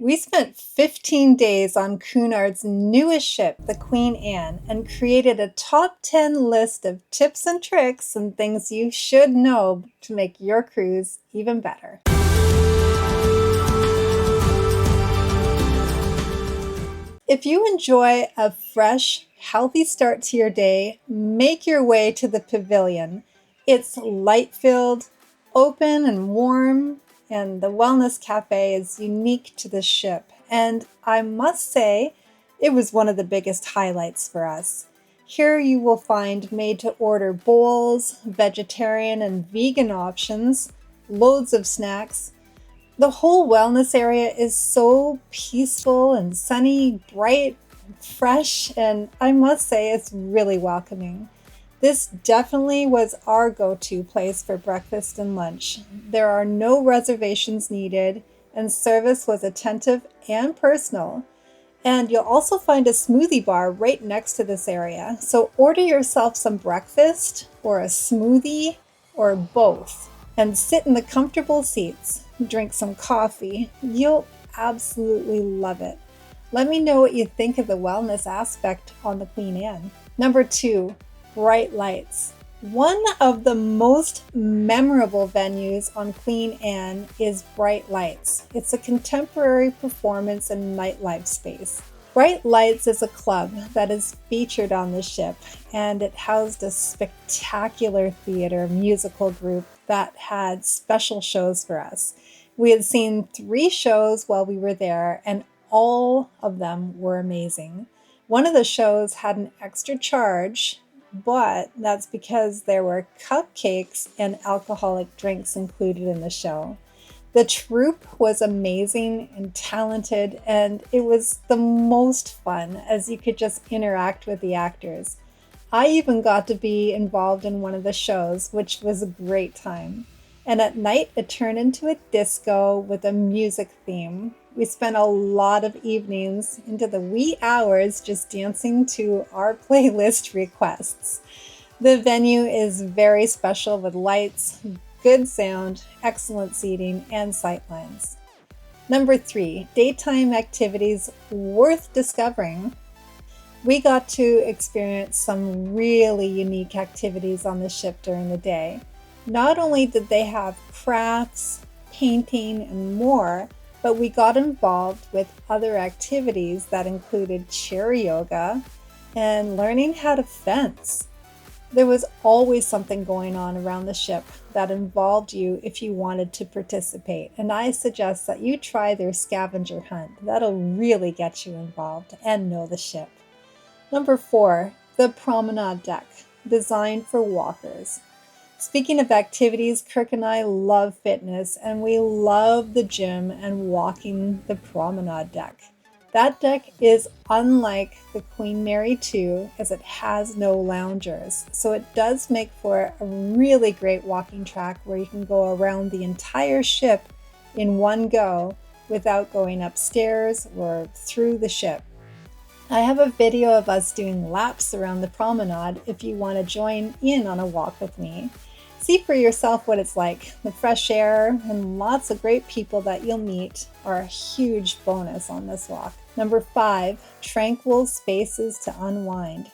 We spent 15 days on Cunard's newest ship, the Queen Anne, and created a top 10 list of tips and tricks and things you should know to make your cruise even better. If you enjoy a fresh, healthy start to your day, make your way to the Pavilion. It's light-filled, open and warm, and the Wellness Cafe is unique to the ship. And I must say, it was one of the biggest highlights for us. Here you will find made-to-order bowls, vegetarian and vegan options, loads of snacks. The whole wellness area is so peaceful and sunny, bright, fresh, and I must say it's really welcoming. This definitely was our go-to place for breakfast and lunch. There are no reservations needed, and service was attentive and personal. And you'll also find a smoothie bar right next to this area. So order yourself some breakfast or a smoothie or both and sit in the comfortable seats. Drink some coffee. You'll absolutely love it. Let me know what you think of the wellness aspect on the Queen Anne. Number 2, bright lights. One of the most memorable venues on Queen Anne is Bright Lights. It's a contemporary performance and nightlife space. Bright Lights is a club that is featured on the ship, and it housed a spectacular theater musical group that had special shows for us. We had seen 3 shows while we were there, and all of them were amazing. One of the shows had an extra charge, but that's because there were cupcakes and alcoholic drinks included in the show. The troupe was amazing and talented, and it was the most fun as you could just interact with the actors. I even got to be involved in one of the shows, which was a great time. And at night, it turned into a disco with a music theme. We spent a lot of evenings into the wee hours just dancing to our playlist requests. The venue is very special with lights, good sound, excellent seating, and sightlines. Number 3, daytime activities worth discovering. We got to experience some really unique activities on the ship during the day. Not only did they have crafts, painting, and more, but we got involved with other activities that included chair yoga and learning how to fence. There was always something going on around the ship that involved you if you wanted to participate, and I suggest that you try their scavenger hunt. That'll really get you involved and know the ship. Number 4, the Promenade deck, designed for walkers. Speaking of activities, Kirk and I love fitness, and we love the gym and walking the Promenade deck. That deck is unlike the Queen Mary 2 as it has no loungers, so it does make for a really great walking track where you can go around the entire ship in one go without going upstairs or through the ship. I have a video of us doing laps around the promenade if you want to join in on a walk with me. See for yourself what it's like. The fresh air and lots of great people that you'll meet are a huge bonus on this walk. Number 5, tranquil spaces to unwind.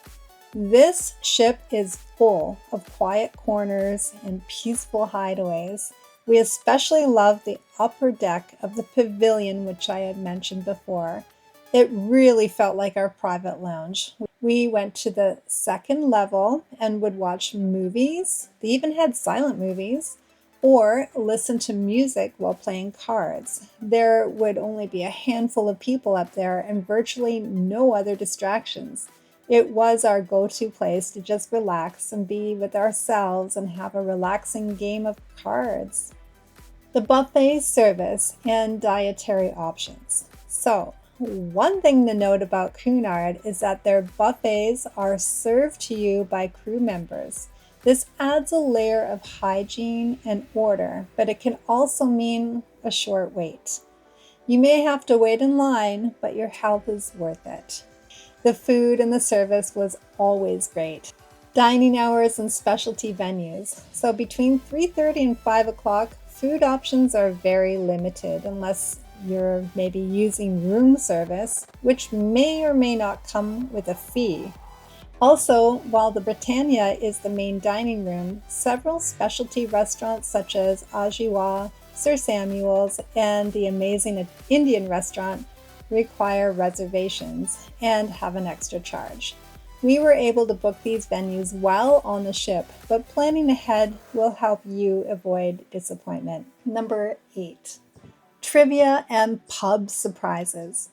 This ship is full of quiet corners and peaceful hideaways. We especially love the upper deck of the Pavilion, which I had mentioned before. It really felt like our private lounge. We went to the 2nd level and would watch movies. They even had silent movies, or listen to music while playing cards. There would only be a handful of people up there and virtually no other distractions. It was our go-to place to just relax and be with ourselves and have a relaxing game of cards. The buffet service and dietary options. So, one thing to note about Cunard is that their buffets are served to you by crew members. This adds a layer of hygiene and order, but it can also mean a short wait. You may have to wait in line, but your health is worth it. The food and the service was always great. Dining hours and specialty venues. So between 3:30 and 5 o'clock, food options are very limited unless you're maybe using room service, which may or may not come with a fee. Also, while the Britannia is the main dining room, several specialty restaurants such as Ajiwa, Sir Samuel's, and the amazing Indian restaurant require reservations and have an extra charge. We were able to book these venues while on the ship, but planning ahead will help you avoid disappointment. Number 8, trivia and pub surprises.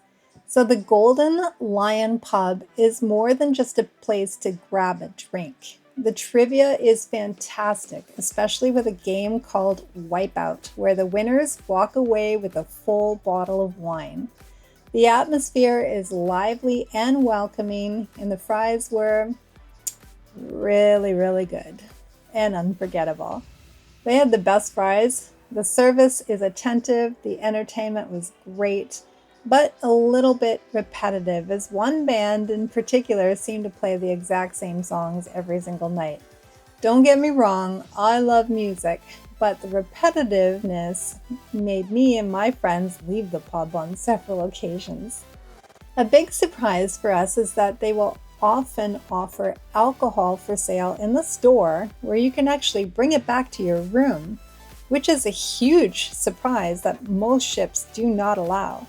So the Golden Lion Pub is more than just a place to grab a drink. The trivia is fantastic, especially with a game called WipeOut, where the winners walk away with a full bottle of wine. The atmosphere is lively and welcoming, and the fries were really, really good and unforgettable. They had the best fries. The service is attentive. The entertainment was great, but a little bit repetitive, as one band in particular seemed to play the exact same songs every single night. Don't get me wrong, I love music, but the repetitiveness made me and my friends leave the pub on several occasions. A big surprise for us is that they will often offer alcohol for sale in the store, where you can actually bring it back to your room, which is a huge surprise that most ships do not allow.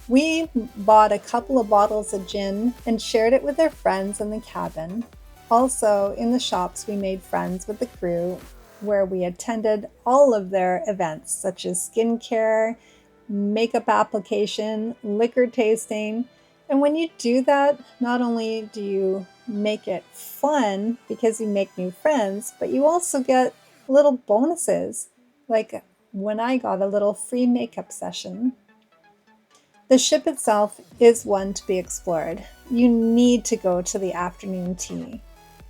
We bought a couple of bottles of gin and shared it with our friends in the cabin. Also, in the shops, we made friends with the crew, where we attended all of their events, such as skincare, makeup application, liquor tasting. And when you do that, not only do you make it fun because you make new friends, but you also get little bonuses, like when I got a little free makeup session. The ship itself is one to be explored. You need to go to the afternoon tea.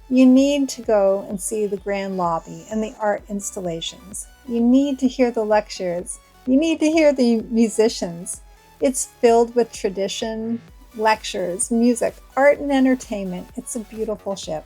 You need to go and see the grand lobby and the art installations. You need to hear the lectures. You need to hear the musicians. It's filled with tradition, lectures, music, art, and entertainment. It's a beautiful ship.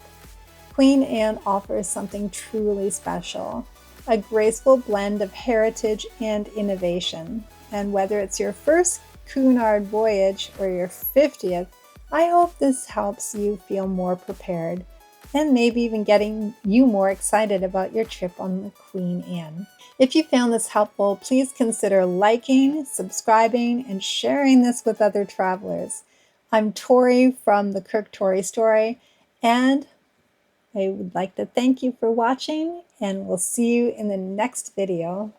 Queen Anne offers something truly special, a graceful blend of heritage and innovation. And whether it's your first Cunard voyage or your 50th, I hope this helps you feel more prepared and maybe even getting you more excited about your trip on the Queen Anne. If you found this helpful, please consider liking, subscribing, and sharing this with other travelers. I'm Tori from the KirkToriStory, and I would like to thank you for watching, and we'll see you in the next video.